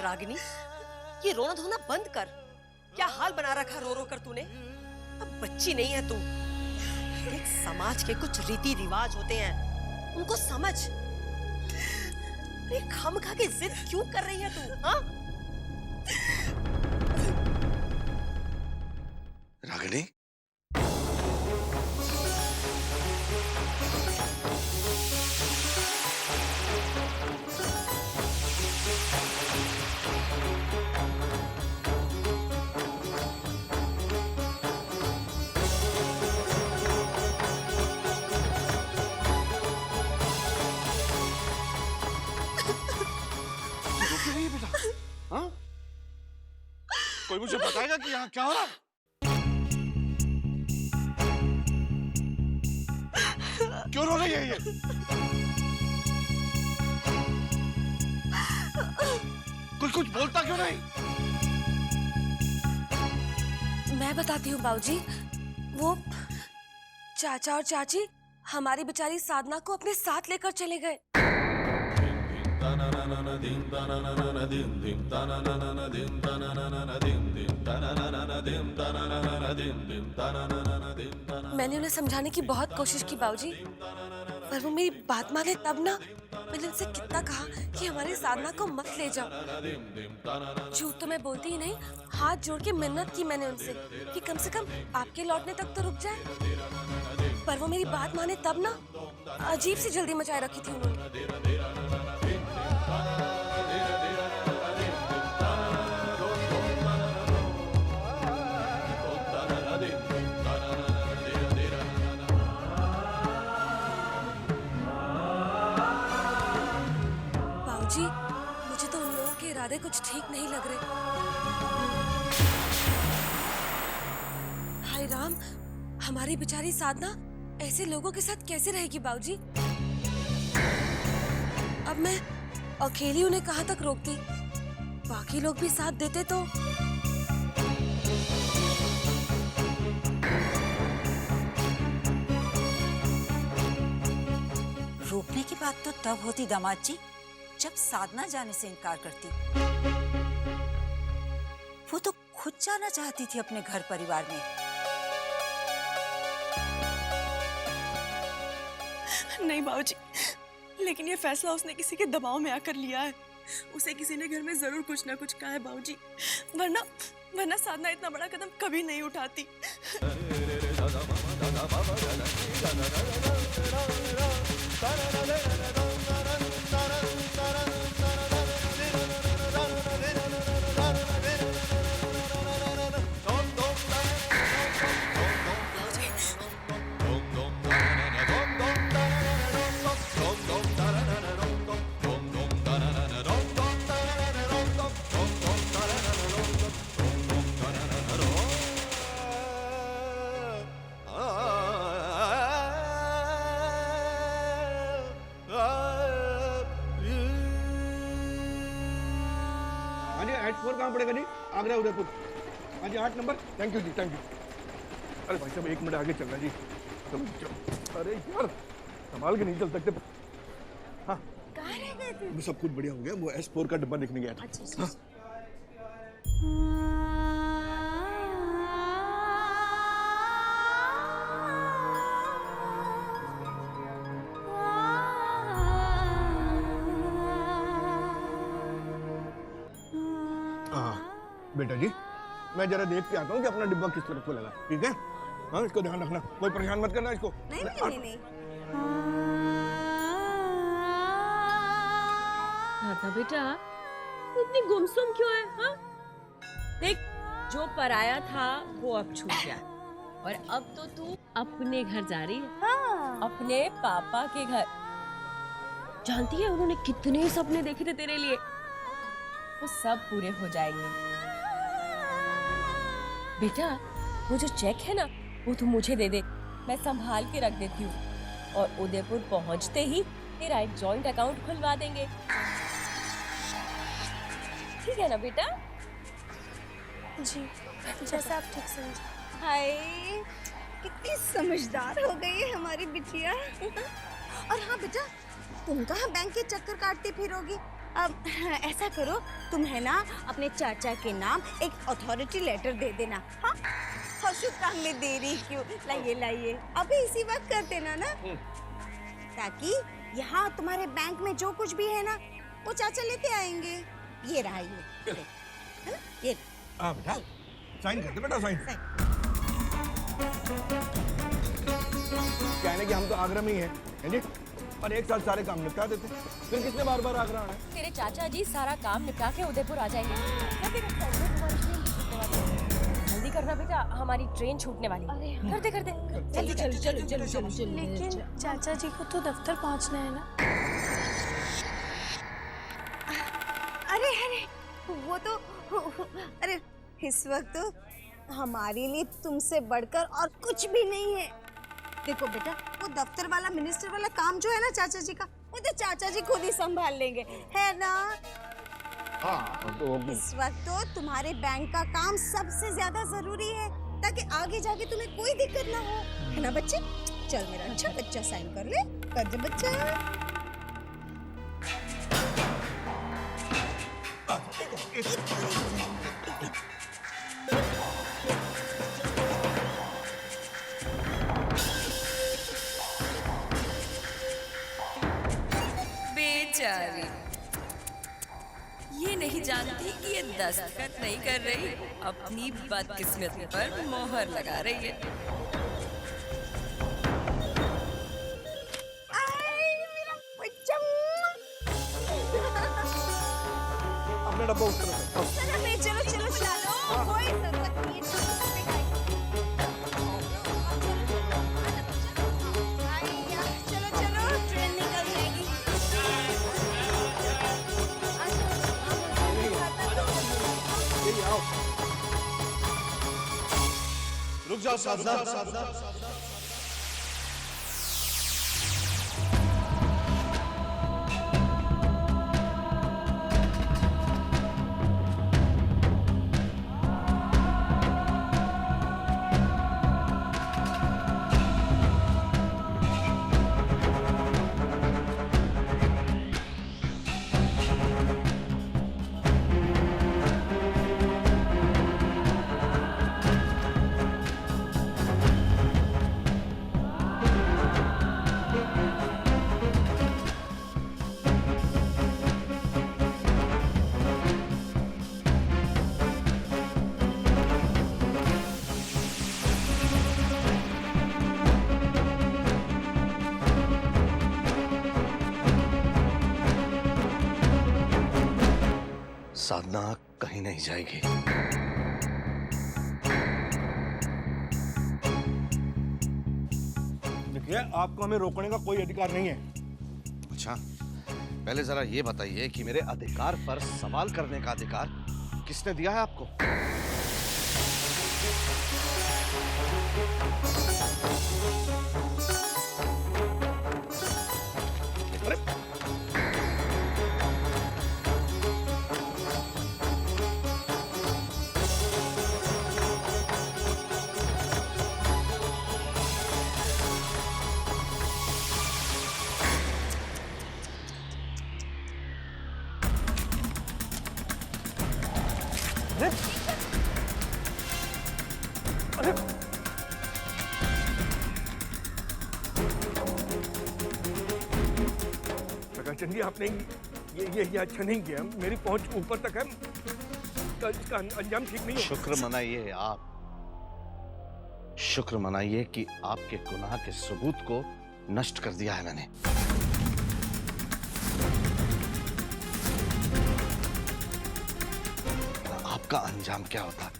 रागिनी, ये रोना धोना बंद कर। क्या हाल बना रखा रो रो कर तूने। अब बच्ची नहीं है तू। एक समाज के कुछ रीति रिवाज होते हैं, उनको समझ। अरे खामखा के जिद क्यों कर रही है तू? हाँ? रागिनी, हाँ? कोई मुझे बताएगा कि यहाँ क्या हो रहा है? क्यों रो रही है ये? कुछ बोलता क्यों नहीं? मैं बताती हूँ बाबूजी। वो चाचा और चाची हमारी बेचारी साधना को अपने साथ लेकर चले गए। मैंने उन्हें समझाने की बहुत कोशिश की बाबूजी, पर वो मेरी बात माने तब ना। मैंने उनसे कितना कहा कि हमारी साधना को मत ले जाओ। झूठ तो मैं बोलती ही नहीं, हाथ जोड़ के मिन्नत की मैंने उनसे कि कम से कम आपके लौटने तक तो रुक जाए। पर वो मेरी बात माने तब ना। अजीब सी जल्दी मचाए रखी थी उन्होंने। बाबूजी, मुझे तो उन लोगों के इरादे कुछ ठीक नहीं लग रहे। हाय राम, हमारी बेचारी साधना ऐसे लोगों के साथ कैसे रहेगी बाबूजी? अब मैं अकेली उन्हें कहाँ तक रोकती? बाकी लोग भी साथ देते तो। रोकने की बात तो तब होती दामाद जी, जब साधना जाने से इनकार करती। वो तो खुद जाना चाहती थी अपने घर परिवार में। नहीं बाबूजी, लेकिन ये फैसला उसने किसी के दबाव में आकर लिया है। उसे किसी ने घर में जरूर कुछ ना कुछ कहा है बाबूजी, वरना साधना इतना बड़ा कदम कभी नहीं उठाती। कहाँ पड़ेगा जी? आगरा उदयपुर। हाँ जी 8 नंबर। थैंक यू जी, थैंक यू। अरे भाई साहब 1 मिनट आगे चलना जी। अरे यार संभाल के नहीं चल सकते। हाँ कहाँ रह गए थे? सब कुछ बढ़िया हो गया। वो S4 का डब्बा देखने गया था। अच्छा, हाँ। बेटा जी मैं जरा देख के आता हूँ कि अपना डिब्बा किस तरफ को लगा। ठीक है? हाँ इसको ध्यान रखना, कोई परेशान मत करना इसको। नहीं। राधा बेटा तू इतनी गुमसुम क्यों है? हाँ देख, जो पराया था वो अब छूट गया और अब तो तू अपने घर जा रही है। हाँ। अपने पापा के घर। जानती है उन्होंने कितने सपने देखे थे तेरे लिए, वो सब पूरे हो जाएंगे। बेटा वो जो चेक है ना वो तू मुझे दे दे, मैं संभाल के रख देती हूँ और उदयपुर पहुँचते ही तेरा एक जॉइंट अकाउंट खुलवा देंगे। ठीक है ना बेटा? जी जैसा आप ठीक समझे। हाय कितनी समझदार हो गई है हमारी बिटिया। और हाँ बेटा, तुम कहाँ बैंक के चक्कर काटती फिरोगी? अब ऐसा करो, तुम है ना अपने चाचा के नाम एक अथॉरिटी लेटर दे देना। हाँ, और शुभ काम में देरी क्यों? लाइए लाइए, अभी इसी वक्त कर देना ना, ताकि यहाँ तुम्हारे बैंक में जो कुछ भी है ना वो चाचा लेते आएंगे। ये रहा, ये है ना, ये। हाँ बेटा, साइन कर दे बेटा, साइन। कहने कि हम तो आगरा में ही हैं जी, और एक साथ सारे काम निपटा देते, फिर किसने बार बार आगरा आना है? तेरे चाचा जी सारा काम निपटा के उदयपुर आ जाएंगे। जल्दी करना बेटा, हमारी ट्रेन छूटने वाली है। कर दे जल्दी, चलो। लेकिन चाचा जी को तो दफ्तर पहुंचना है ना। अरे अरे, वो तो, अरे इस वक्त तो हमारे लिए तुमसे बढ़कर और कुछ भी नहीं है। देखो बेटा, वो दफ्तर वाला, मिनिस्टर वाला काम जो है ना चाचा जी का, वो तो चाचा जी खुद ही संभाल लेंगे, है ना? हाँ, तो इस वक्त तो तुम्हारे बैंक का काम सबसे ज्यादा जरूरी है, ताकि आगे जाके तुम्हें कोई दिक्कत ना हो, है ना बच्चे? चल मेरा अच्छा बच्चा, साइन कर ले, कर दे बच्चा। बेचारी, ये नहीं जानती कि ये दस्तखत नहीं कर रही, अपनी बदकिस्मती पर मोहर लगा रही है। अपना डब्बा उस तरफ चलो चलो चलो, कोई जरूरत नहीं है। चलो चलो, ट्रेन निकल जाएगी। रुक जाओ साहब। साधना कहीं नहीं जाएगी। देखिए, आपको हमें रोकने का कोई अधिकार नहीं है। अच्छा, पहले जरा ये बताइए कि मेरे अधिकार पर सवाल करने का अधिकार किसने दिया है आपको? प्रकाशन जी, आपने ये अच्छा नहीं किया। मेरी पहुंच ऊपर तक है, इसका अंजाम ठीक नहीं है। शुक्र मनाइए आप, शुक्र मनाइए कि आपके गुनाह के सबूत को नष्ट कर दिया है मैंने। आपका अंजाम क्या होता,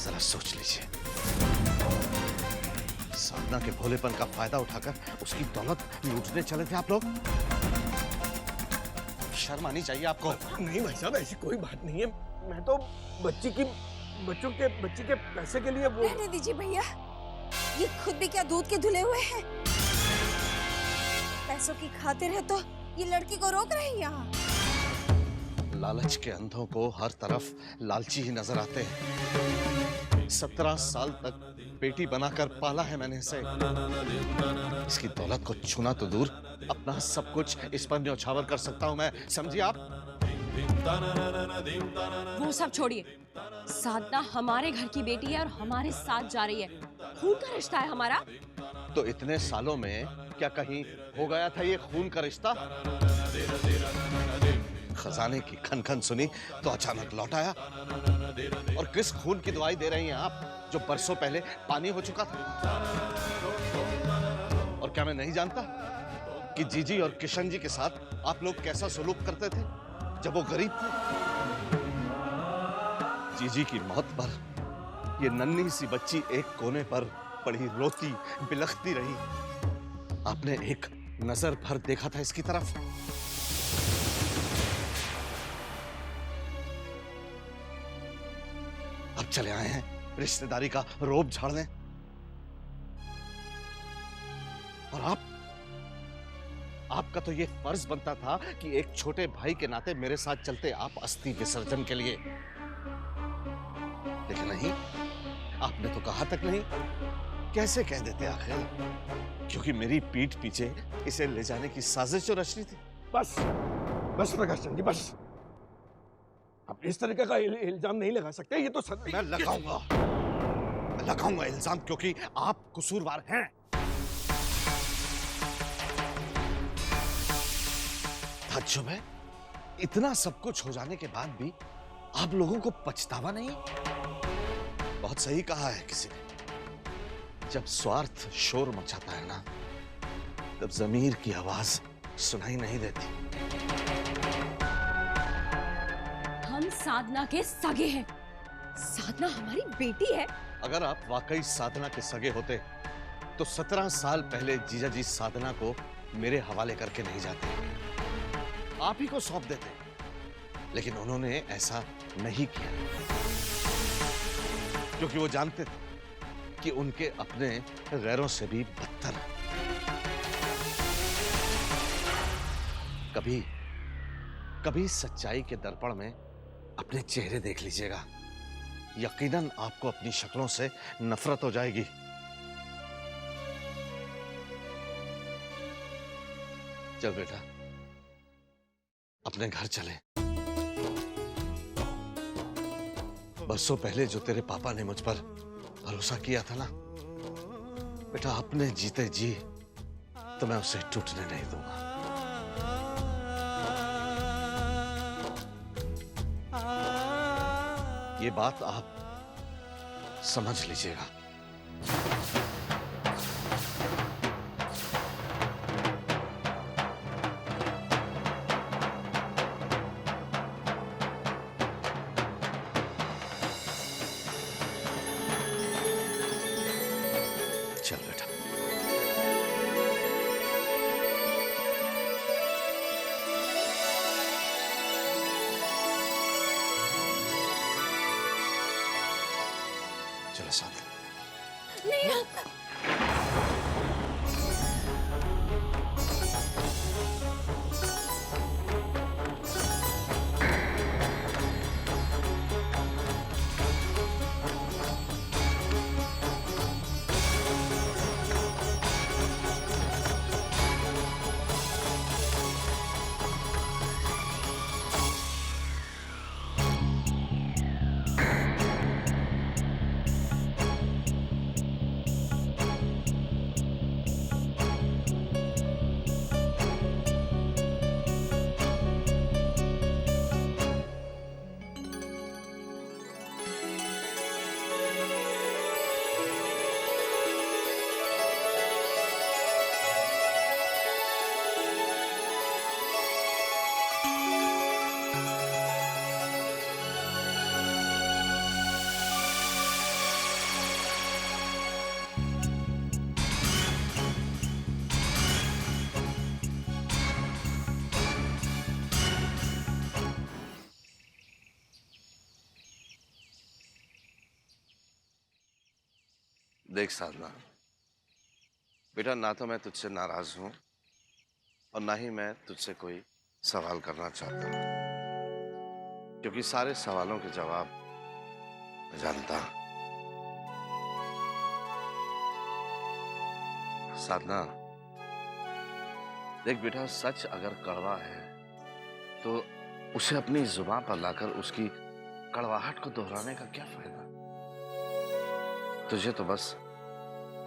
जरा सोच लीजिए। साधना के भोलेपन का फायदा उठाकर उसकी दौलत लूटने चले थे आप लोग। शर्म आनी चाहिए आपको। नहीं भाई साहब, ऐसी कोई बात नहीं है। मैं तो बच्ची के पैसे के लिए वो। रहने दीजिए भैया, ये खुद भी क्या दूध के धुले हुए हैं। पैसों की खातिर है तो ये लड़की को रोक रहे हैं यहाँ। लालच के अंधों को हर तरफ लालची ही नजर आते हैं। 17 साल तक बेटी बनाकर पाला है मैंने इसे। इसकी दौलत को छूना तो दूर, अपना सब कुछ इस पर न्यौछावर कर सकता हूं मैं, समझिए आप। वो सब छोड़िए, साधना हमारे घर की बेटी है और हमारे साथ जा रही है। खून का रिश्ता है हमारा। तो इतने सालों में क्या कहीं हो गया था ये खून का रिश्ता? खजाने की खन खन सुनी तो अचानक लौट आया। और किस खून की दवाई दे रही हैं आप जो बरसों पहले पानी हो चुका था? और क्या मैं नहीं जानता कि जीजी और किशन जी के साथ आप लोग कैसा सलूक करते थे जब वो गरीब थे? जीजी की मौत पर ये नन्ही सी बच्ची एक कोने पर पड़ी रोती बिलखती रही। आपने एक नजर भर देखा था इसकी तरफ? अब चले आए हैं रिश्तेदारी का रोब झाड़ने। और आपका तो ये फर्ज बनता था कि एक छोटे भाई के नाते मेरे साथ चलते आप अस्थि विसर्जन के लिए। लेकिन नहीं, आपने तो कहा तक नहीं। कैसे कह देते आखिर? क्योंकि मेरी पीठ पीछे इसे ले जाने की साजिश जो रच रही थी। बस बस प्रकाश चंद जी, बस। आप इस तरीके का इल्जाम नहीं लगा सकते। ये तो मैं लगाऊंगा इल्जाम, क्योंकि आप कसूरवार हैं। ताज्जुब है, इतना सब कुछ हो जाने के बाद भी आप लोगों को पछतावा नहीं? बहुत सही कहा है किसी ने, जब स्वार्थ शोर मचाता है ना, तब जमीर की आवाज सुनाई नहीं देती। हम साधना के सगे हैं। साधना हमारी बेटी है। अगर आप वाकई साधना के सगे होते तो 17 साल पहले जीजा जी साधना को मेरे हवाले करके नहीं जाते, आप ही को सौंप देते। लेकिन उन्होंने ऐसा नहीं किया, क्योंकि वो जानते थे कि उनके अपने गैरों से भी बदतर है। कभी सच्चाई के दर्पण में अपने चेहरे देख लीजिएगा, यकीनन आपको अपनी शक्लों से नफरत हो जाएगी। चल बेटा, अपने घर चले। बरसों पहले जो तेरे पापा ने मुझ पर भरोसा किया था ना बेटा, अपने जीते जी तो मैं उसे टूटने नहीं दूंगा। ये बात आप समझ लीजिएगा। चल बेटा। चलो साथ। नहीं, देख साधना बेटा, ना तो मैं तुझसे नाराज हूं और ना ही मैं तुझसे कोई सवाल करना चाहता हूं, क्योंकि सारे सवालों के जवाब मैं जानता हूं। साधना देख बेटा, सच अगर कड़वा है तो उसे अपनी जुबान पर लाकर उसकी कड़वाहट को दोहराने का क्या फायदा? तुझे तो बस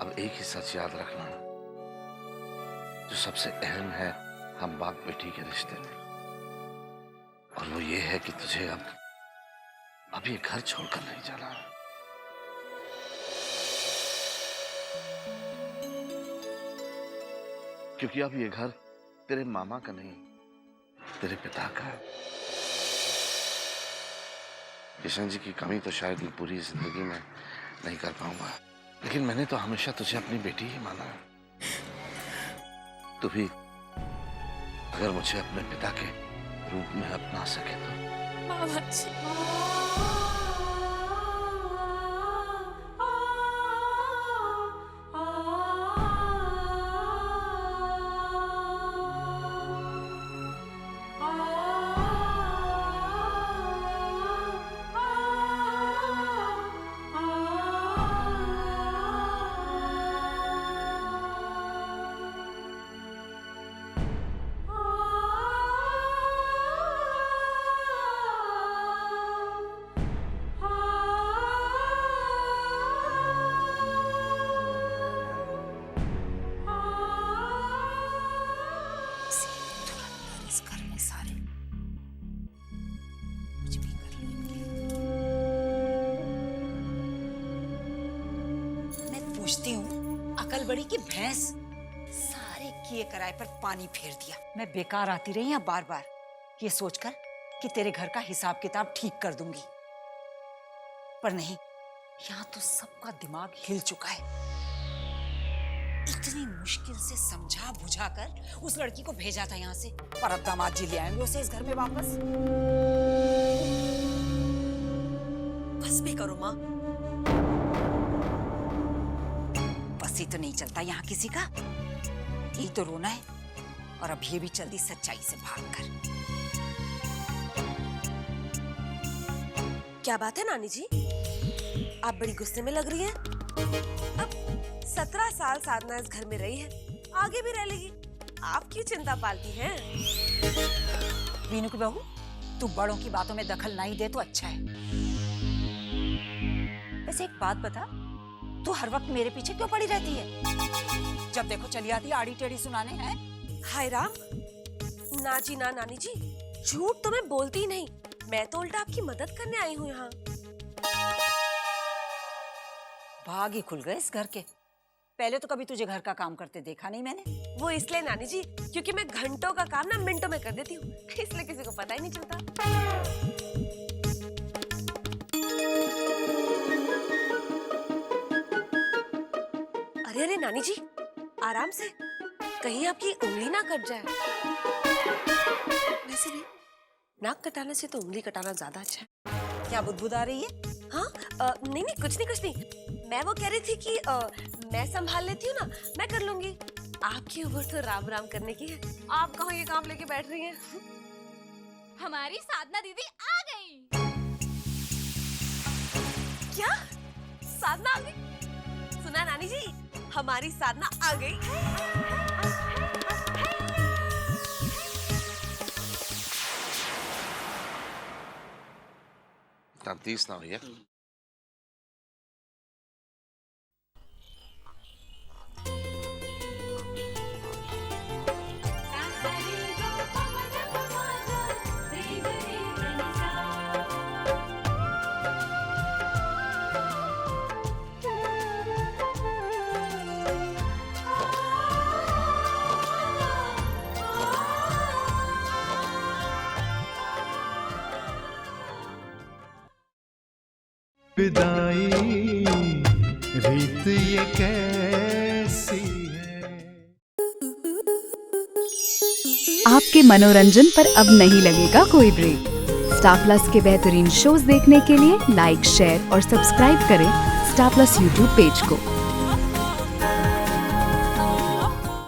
अब एक ही सच याद रखना, जो सबसे अहम है हम बाप बेटी के रिश्ते में, और वो ये है कि तुझे अब ये घर छोड़कर नहीं जाना। क्योंकि अब ये घर तेरे मामा का नहीं, तेरे पिता का है। किशन जी की कमी तो शायद मैं पूरी जिंदगी में नहीं कर पाऊंगा, लेकिन मैंने तो हमेशा तुझे अपनी बेटी ही माना है। तू भी अगर मुझे अपने पिता के रूप में अपना सके तो। मामा जी, इस घर में सारे कुछ भी कर लेंगे। मैं पूछती हूँ, अकल बड़ी की भैंस, सारे किए कराए पर पानी फेर दिया। मैं बेकार आती रही यहाँ बार बार ये सोचकर कि तेरे घर का हिसाब किताब ठीक कर दूंगी, पर नहीं, यहाँ तो सबका दिमाग हिल चुका है। इतनी मुश्किल से समझा बुझाकर उस लड़की को भेजा था यहाँ से, पर अब दामाद जी ले आएंगे उसे इस घर में वापस। बस भी करो माँ। बस ही तो नहीं चलता यहाँ किसी का, यही तो रोना है, और अब ये भी चल दी सच्चाई से भागकर। क्या बात है नानी जी, आप बड़ी गुस्से में लग रही हैं। अब 17 साल साधना इस घर में रही है, आगे भी रह लेगी, आप क्यों चिंता पालती हैं? वीनू की बहू, तू बड़ों की बातों में दखल नहीं दे तो अच्छा है। वैसे एक बात बता, तू हर वक्त मेरे पीछे क्यों पड़ी रहती है? जब देखो चली आती आड़ी टेढ़ी सुनाने हैं। हाय राम, ना जी ना नानी जी, झूठ तो मैं बोलती ही नहीं, मैं तो उल्टा आपकी मदद करने आई हूँ यहाँ। भाग ही खुल गए इस घर के। पहले तो कभी तुझे घर का काम करते देखा नहीं मैंने। वो इसलिए नानी जी, क्योंकि मैं घंटों का काम ना मिनटों में कर देती हूँ, इसलिए किसी को पता ही नहीं चलता। अरे अरे नानी जी, आराम से, कहीं आपकी उंगली ना कट जाए। वैसे भी नाक कटाने से तो उंगली कटाना ज्यादा अच्छा है। क्या बुदबुद आ रही है? हाँ, नहीं नहीं, कुछ नहीं कुछ नहीं। मैं वो कह रही थी कि मैं संभाल लेती हूँ ना, मैं कर लूंगी। आपकी उम्र तो राम राम करने की है, आप कहाँ ये काम लेके बैठ रही हैं? हमारी साधना दीदी आ गई। क्या? साधना आ गई? सुना नानी जी, हमारी साधना आ गई। तब्दीस ना भैया। विदाई रीत ये कैसी है। आपके मनोरंजन पर अब नहीं लगेगा कोई ब्रेक। स्टार प्लस के बेहतरीन शोज देखने के लिए लाइक, शेयर और सब्सक्राइब करें स्टार प्लस यूट्यूब पेज को।